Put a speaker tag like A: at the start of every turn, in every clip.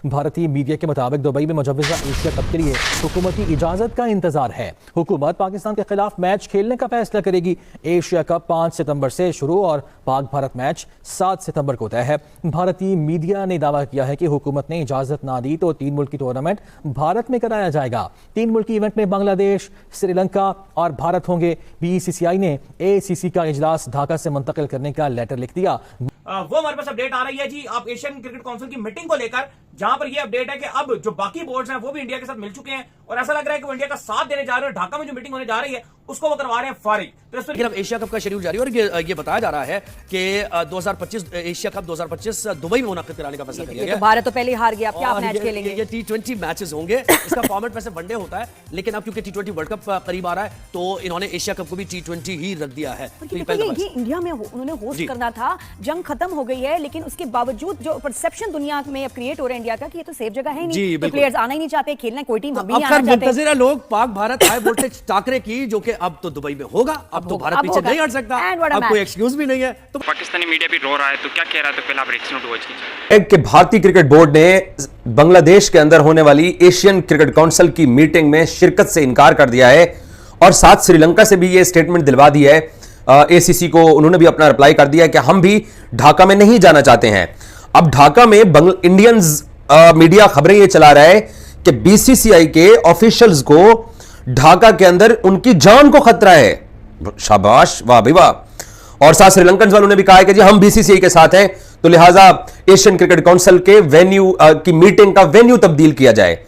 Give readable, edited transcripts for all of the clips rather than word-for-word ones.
A: भारतीय मीडिया के मुताबिक दुबई में मुजव्वज़ा एशिया कप के लिए हुकूमती इजाज़त का इंतजार है। हुकूमत पाकिस्तान के खिलाफ मैच खेलने का फैसला करेगी। एशिया कप 5 सितंबर से शुरू और पाक भारत मैच 7 सितंबर को तय है। भारतीय मीडिया ने दावा किया है कि हुकूमत ने इजाज़त ना दी तो 3 मुल्की टूर्नामेंट भारत में कराया जाएगा। 3 मुल्की इवेंट में बांग्लादेश, श्रीलंका और भारत होंगे। BCCI ने ACC का इजलास ढाका से मुंतकिल करने का लेटर लिख दिया।
B: वो हमारे पास अपडेट आ रही है जी, आप एशियन क्रिकेट काउंसिल की मीटिंग को लेकर, जहां पर ये अपडेट है कि अब जो बाकी बोर्ड्स हैं वो भी इंडिया के साथ मिल चुके हैं और ऐसा लग रहा है कि वो इंडिया का साथ देने जा रहे हैं। ढाका में जो मीटिंग होने जा रही है उसको वो करवा रहे हैं फारिग। तो
C: लेकिन अब एशिया कप का शेड्यूल जारी है और ये बताया जा रहा है कि 2025 एशिया कप 2025 दुबई में मुनाकिद कराने का फैसला किया गया।
D: तो भारत तो पहले ही हार गया, अब क्या आप मैच खेलेंगे?
C: ये T20 मैचेस होंगे। इसका फॉर्मेट वैसे वनडे होता है, लेकिन अब क्योंकि T20 वर्ल्ड कप करीब आ रहा है तो इन्होंने एशिया कप को भी T20 ही रख दिया है।
D: तो ये इंडिया में उन्होंने होस्ट करना था, जंग खत्म हो गई है, लेकिन उसके बावजूद जो परसेप्शन दुनिया में अब क्रिएट हो रहा है इंडिया का कि ये तो सेफ जगह है नहीं, तो प्लेयर्स आना ही नहीं चाहते, खेलना कोई टीम अभी नहीं आना चाहते।
C: मुंतज़िर लोग पाक भारत हाई वोल्टेज टाकरे की, जो कि अब तो दुबई में होगा, अब तो भारत पीछे नहीं हट सकता, अब कोई एक्सक्यूज भी नहीं है। तो
E: पाकिस्तानी मीडिया भी रो रहा है, तो क्या कह रहा है? तो पहले आप रिएक्शन वॉच कीजिए।
F: कि भारतीय क्रिकेट बोर्ड ने बांग्लादेश के अंदर होने वाली एशियन क्रिकेट काउंसिल की मीटिंग में शिरकत से इनकार कर दिया है और साथ श्रीलंका से भी यह स्टेटमेंट दिलवा दी है। ACC को उन्होंने भी अपना रिप्लाई कर दिया है कि हम भी ढाका में नहीं जाना चाहते हैं। अब ढाका में इंडियंस मीडिया खबरें ये चला रहा है कि BCCI के ऑफिशियल्स को ढाका के अंदर उनकी जान को खतरा है। शाबाश, वाह भाई वाह। और साथ श्रीलंकन वालों ने भी कहा है कि जी हम BCCI के साथ हैं, तो लिहाजा एशियन क्रिकेट काउंसिल के वेन्यू की मीटिंग का वेन्यू तब्दील किया जाए।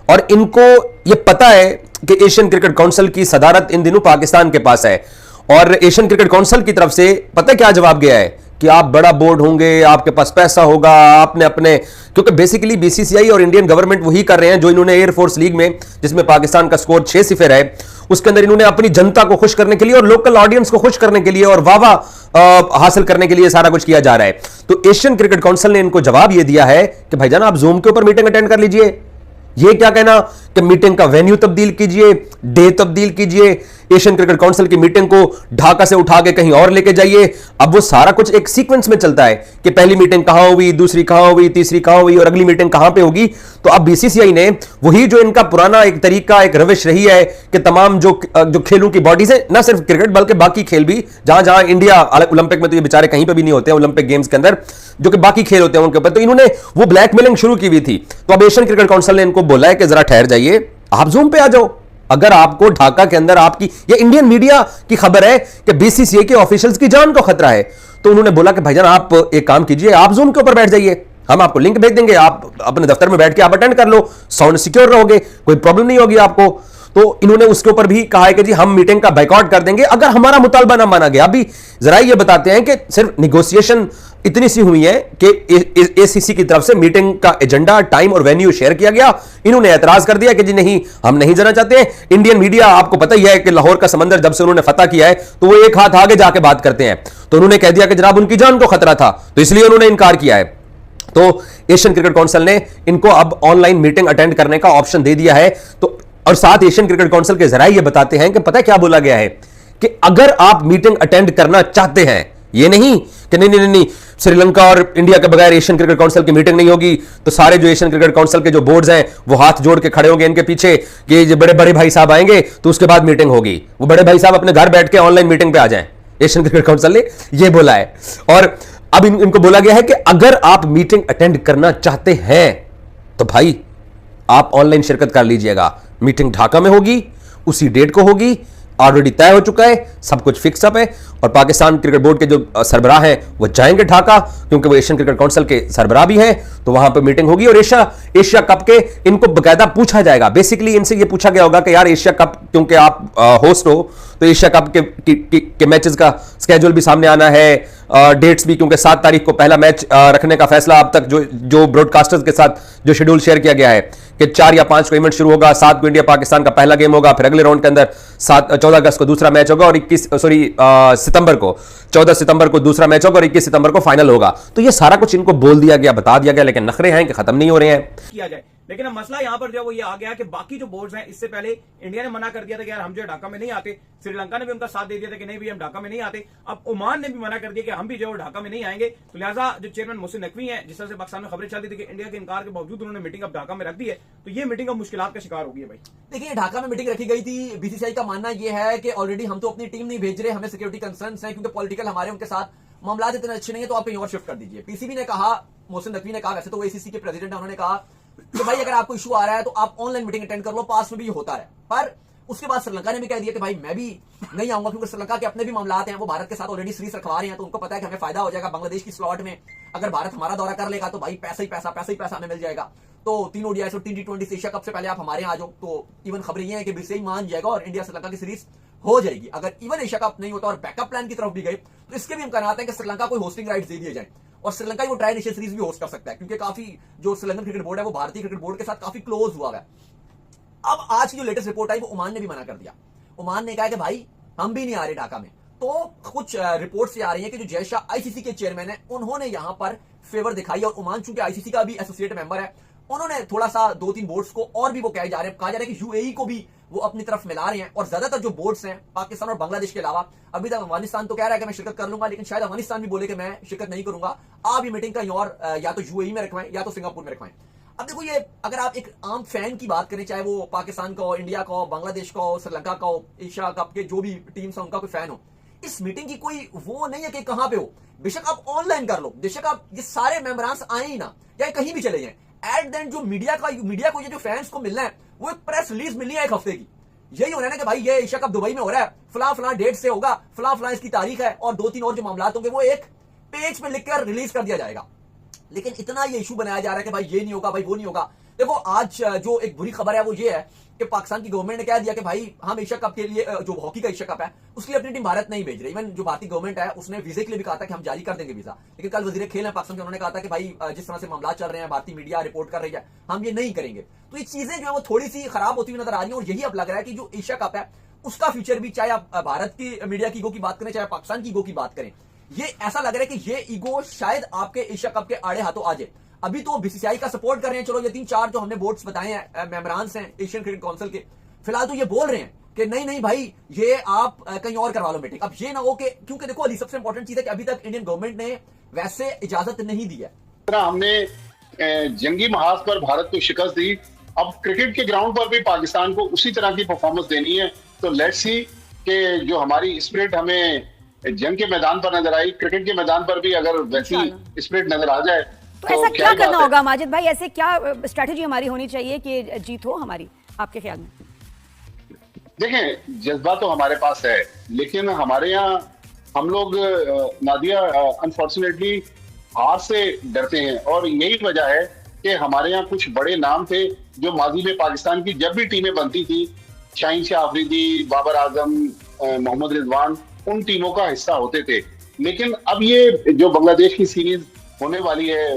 F: और इनको यह पता है कि एशियन क्रिकेट काउंसिल की सदारत इन दिनों पाकिस्तान के पास है और एशियन क्रिकेट काउंसिल की तरफ से पता क्या जवाब गया है कि आप बड़ा बोर्ड होंगे, आपके पास पैसा होगा, आपने अपने, क्योंकि बेसिकली BCCI और इंडियन गवर्नमेंट वही कर रहे हैं जो इन्होंने एयरफोर्स लीग में, जिसमें पाकिस्तान का स्कोर 6-0 है, उसके अंदर इन्होंने अपनी जनता को खुश करने के लिए और लोकल ऑडियंस को खुश करने के लिए और वाह हासिल करने के लिए सारा कुछ किया जा रहा है। तो एशियन क्रिकेट काउंसिल ने इनको जवाब यह दिया है कि भाईजान आप जूम के ऊपर मीटिंग अटेंड कर लीजिए। ये क्या कहना कि मीटिंग का वेन्यू तब्दील कीजिए, डे तब्दील कीजिए, एशियन क्रिकेट काउंसिल की मीटिंग को ढाका से उठा के कहीं और लेके जाइए। अब वो सारा कुछ एक सीक्वेंस में चलता है कि पहली मीटिंग कहां हुई, दूसरी कहां हुई, तीसरी कहां हुई और अगली मीटिंग कहां पे होगी। तो अब BCCI ने वही जो इनका पुराना एक तरीका, एक रविश रही है कि तमाम जो खेलों की बॉडीज है, ना सिर्फ क्रिकेट बल्कि बाकी खेल भी, जहां जहां इंडिया ओलंपिक में तो ये बेचारे कहीं पे भी नहीं होते हैं, ओलंपिक गेम्स के अंदर जो कि बाकी खेल होते हैं उनके ऊपर, तो इन्होंने वो ब्लैकमेलिंग शुरू की हुई थी। तो अब एशियन क्रिकेट काउंसिल ने इनको बोला है कि जरा ठहर जाइए, आप जूम पे आ जाओ। अगर आपको ढाका के अंदर आपकी, ये इंडियन मीडिया की खबर है कि BCCI के ऑफिशियल्स की जान को खतरा है, तो उन्होंने बोला कि भाईजान आप एक काम कीजिए, आप जूम के ऊपर बैठ जाइए, हम आपको लिंक भेज देंगे, आप अपने दफ्तर में बैठ के आप अटेंड कर लो, साउंड सिक्योर रहोगे, कोई प्रॉब्लम नहीं होगी आपको। तो इन्होंने उसके ऊपर भी कहा है कि जी हम मीटिंग का बायकॉट कर देंगे अगर हमारा मुतालबा ना माना गया। अभी जरा ये बताते हैं कि सिर्फ निगोशिएशन इतनी सी हुई है कि ACC की तरफ से मीटिंग का एजेंडा, टाइम और वेन्यू शेयर किया गया। इन्होंने एतराज कर दिया कि जी नहीं, हम नहीं जाना चाहते। इंडियन मीडिया, आपको पता ही है कि लाहौर का समंदर जब से उन्होंने फतह किया है तो वो एक हाथ आगे जाके बात करते हैं। तो उन्होंने कह दिया कि जनाब उनकी जान को खतरा था, तो इसलिए उन्होंने इनकार किया है। तो एशियन क्रिकेट काउंसिल ने इनको अब ऑनलाइन मीटिंग अटेंड करने का ऑप्शन दे दिया है। तो और साथ एशियन क्रिकेट काउंसिल के जराये ये बताते हैं कि पता है क्या बोला गया है कि अगर आप मीटिंग अटेंड करना चाहते हैं, ये नहीं कि नहीं श्रीलंका और इंडिया के बगैर एशियन क्रिकेट काउंसिल की मीटिंग नहीं होगी, तो सारे जो एशियन क्रिकेट काउंसिल के जो बोर्ड्स हैं वो हाथ जोड़ के खड़े होंगे इनके पीछे कि जो बड़े बड़े भाई साहब आएंगे तो उसके बाद मीटिंग होगी। वो बड़े भाई साहब अपने घर बैठ के ऑनलाइन मीटिंग पे आ जाएं। एशियन क्रिकेट काउंसिल ने यह बोला है। और अब इनको बोला गया है कि अगर आप मीटिंग अटेंड करना चाहते हैं तो भाई आप ऑनलाइन शिरकत कर लीजिएगा। मीटिंग ढाका में होगी, उसी डेट को होगी, ऑलरेडी तय हो चुका है, सब कुछ फिक्स अप है। और पाकिस्तान क्रिकेट बोर्ड के जो सरबराह हैं वो जाएंगे ढाका, क्योंकि वो एशियन क्रिकेट काउंसिल के सरबराह भी हैं, तो वहां पे मीटिंग होगी। और एशिया कप के इनको बकायदा पूछा जाएगा। बेसिकली इनसे ये पूछा गया होगा कि यार एशिया कप, क्योंकि आप होस्ट हो, तो एशिया कप के मैचेस का स्केड्यूल भी सामने आना है, डेट्स भी, क्योंकि 7 तारीख को पहला मैच रखने का फैसला अब तक जो ब्रॉडकास्टर्स के साथ जो शेड्यूल शेयर किया गया है कि 4 या 5 को इवेंट शुरू होगा, 7 को इंडिया पाकिस्तान का पहला गेम होगा, फिर अगले राउंड के अंदर 14 अगस्त को दूसरा मैच होगा और 14 सितंबर को दूसरा मैच होगा और 21 सितंबर को फाइनल होगा। तो ये सारा कुछ इनको बोल दिया गया, बता दिया गया, लेकिन नखरे हैं कि खत्म नहीं हो रहे हैं।
B: किया जाए। लेकिन अब मसला यहाँ पर जो वो ये आ गया कि बाकी जो बोर्ड्स हैं, इससे पहले इंडिया ने मना कर दिया था कि यार हम जो है ढाका में नहीं आते, श्रीलंका ने भी उनका साथ दे दिया था कि नहीं भी हम ढाका में नहीं आते, अब ओमान ने भी मना कर दिया कि हम भी जो है ढाका में नहीं आएंगे। तो लिहाजा जो चेयरमैन मोहसिन नकवी हैं, जिस तरह से पाकिस्तान में खबरें चलती थी कि इंडिया के इनकार के बावजूद उन्होंने मीटिंग अब ढाका में रख दी है, तो ये मीटिंग अब मुश्किलात का शिकार होगी भाई।
G: देखिए, ढाका में मीटिंग रखी गई थी। बीसीसीआई का मानना यह है कि ऑलरेडी हम तो अपनी टीम नहीं भेज रहे, हमें सिक्योरिटी कंसर्न्स हैं, क्योंकि पॉलिटिकल हमारे उनके साथ मामला इतने अच्छे नहीं है, तो आप कहीं और शिफ्ट कर दीजिए। पीसीबी ने कहा, मोहसिन नकवी ने कहा, वैसे तो वो एसीसी के प्रेसिडेंट है, उन्होंने कहा कि भाई अगर आपको इशू आ रहा है तो आप ऑनलाइन मीटिंग अटेंड कर लो, पास में भी होता है। पर उसके बाद श्रीलंका ने भी कह दिया कि भाई मैं भी नहीं आऊंगा, क्योंकि श्रीलंका के अपने भी मामलात हैं, वो भारत के साथ ऑलरेडी सीरीज रखवा रहे हैं, तो उनको पता है कि हमें फायदा हो जाएगा बांग्लादेश की स्लॉट में। अगर भारत हमारा दौरा कर लेगा तो भाई पैसा ही पैसा हमें मिल जाएगा। तो 3 ओडीआई और 3 T20 एशिया कप से पहले आप हमारे यहाँ आ जाओ। तो इवन खबरें ये हैं कि बीसीसीआई मान जाएगा और इंडिया श्रीलंका की सीरीज हो जाएगी। अगर इवन एशिया कप नहीं होता और बैकअप प्लान की तरफ भी गए तो इसके भी इम्कान हैं कि श्रीलंका को होस्टिंग राइट्स दे दिए जाए और श्रीलंका वो ट्राई नेशन सीरीज भी होस्ट कर सकता है, क्योंकि काफी जो श्रीलंकन क्रिकेट बोर्ड है वो भारतीय क्रिकेट बोर्ड के साथ काफी क्लोज हुआ है। अब आज की जो लेटेस्ट रिपोर्ट आई वो ओमान ने भी मना कर दिया। ओमान ने कहा कि भाई हम भी नहीं आ रहे ढाका में। तो कुछ रिपोर्ट से आ रही है कि जो जय शाह आईसीसी के चेयरमैन है, उन्होंने यहां पर फेवर दिखाई और ओमान चूंकि आईसीसी का भी एसोसिएट मेंबर है, उन्होंने थोड़ा सा 2-3 बोर्ड्स को और भी वो कहा जा रहा है कि यूएई को भी वो अपनी तरफ मिला रहे हैं। और ज्यादातर जो बोर्ड्स हैं पाकिस्तान और बांग्लादेश के अलावा, अभी तक अफगानिस्तान तो कह रहा है कि मैं शिरकत कर लूंगा, लेकिन शायद अफगानिस्तान भी बोले कि मैं शिरकत नहीं करूंगा, आप ये मीटिंग कहीं और या तो यूएई में रखवाएं या तो सिंगापुर में रखवाएं। अब देखो, ये अगर आप एक आम फैन की बात करें, चाहे वो पाकिस्तान का हो, इंडिया का हो, बांग्लादेश का हो, श्रीलंका का हो, एशिया कप के जो भी टीम्स हैं उनका कोई फैन हो, इस मीटिंग की कोई वो नहीं है कि कहां पे हो। बेशक आप ऑनलाइन कर लो, बेशक आप ये सारे मेंबरांस आए ही ना, या कहीं भी चले जाएं, एट देन जो मीडिया को ये जो फैंस को मिलना है वो एक प्रेस रिलीज मिलनी है 1 हफ्ते की। यही होना है ना कि भाई ये एशिया कप दुबई में हो रहा है, फला डेट से होगा, फला इसकी तारीख है, और 2-3 और जो मामला होंगे वो एक पेज पे लिखकर रिलीज कर दिया जाएगा। लेकिन इतना ये इशू बनाया जा रहा है कि भाई ये नहीं होगा, भाई वो नहीं होगा। देखो, आज जो एक बुरी खबर है वो ये है कि पाकिस्तान की गवर्नमेंट ने कह दिया कि भाई हम एशिया कप के लिए, जो हॉकी का एशिया कप है उसके लिए अपनी टीम भारत नहीं भेज रही। इवन जो भारतीय गवर्नमेंट है उसने वीजे के लिए भी कहा था कि हम जारी कर देंगे वीजा, लेकिन कल वजीर खेल है पाकिस्तान के, उन्होंने कहा था कि भाई जिस तरह से मामला चल रहे हैं, भारतीय मीडिया रिपोर्ट कर रही है, हम ये नहीं करेंगे। तो ये चीजें जो है वो थोड़ी सी खराब होती हुई नजर आ रही है। और यही अब लग रहा है कि जो एशिया कप है उसका फ्यूचर भी, चाहे आप भारत की मीडिया की ईगो की बात करें, चाहे पाकिस्तान की ईगो की बात करें, ये ऐसा लग रहा है कि ये ईगो शायद आपके एशिया कप के आड़े हाथों आ जाए। अभी तो बीसीसीआई का सपोर्ट कर रहे हैं, चलो ये 3-4 जो हमने बोर्ड्स बताए हैं, मेंबरान्स हैं एशियन क्रिकेट काउंसिल के, फिलहाल तो ये बोल रहे हैं कि नहीं भाई ये आप कहीं और करवा लो मीटिंग। अब ये ना हो कि, क्योंकि देखो अली सबसे इंपॉर्टेंट चीज है कि अभी तक इंडियन गवर्नमेंट ने वैसे इजाजत नहीं दी है।
H: हमने जंगी महाज पर भारत को शिकस्त दी, अब क्रिकेट के ग्राउंड पर भी पाकिस्तान को उसी तरह की परफॉर्मेंस देनी है। तो लेट्स सी कि जो हमारी स्पिरिट हमें जंग के मैदान पर नजर आई, क्रिकेट के मैदान पर भी अगर वैसी स्पिरिट नजर आ जाए
D: तो ऐसा क्या करना होगा माजिद भाई? ऐसे क्या स्ट्रैटेजी हमारी होनी चाहिए कि जीत हो हमारी, आपके ख्याल में?
H: देखें, जज्बा तो हमारे पास है, लेकिन हमारे यहाँ हम लोग नादिया अनफॉर्चुनेटली हार से डरते हैं। और यही वजह है कि हमारे यहाँ कुछ बड़े नाम थे जो माजी में पाकिस्तान की जब भी टीमें बनती थी, शाहीन शाह अफरीदी, बाबर आजम, मोहम्मद रिजवान, उन टीमों का हिस्सा होते थे। लेकिन अब ये जो बांग्लादेश की सीरीज होने वाली है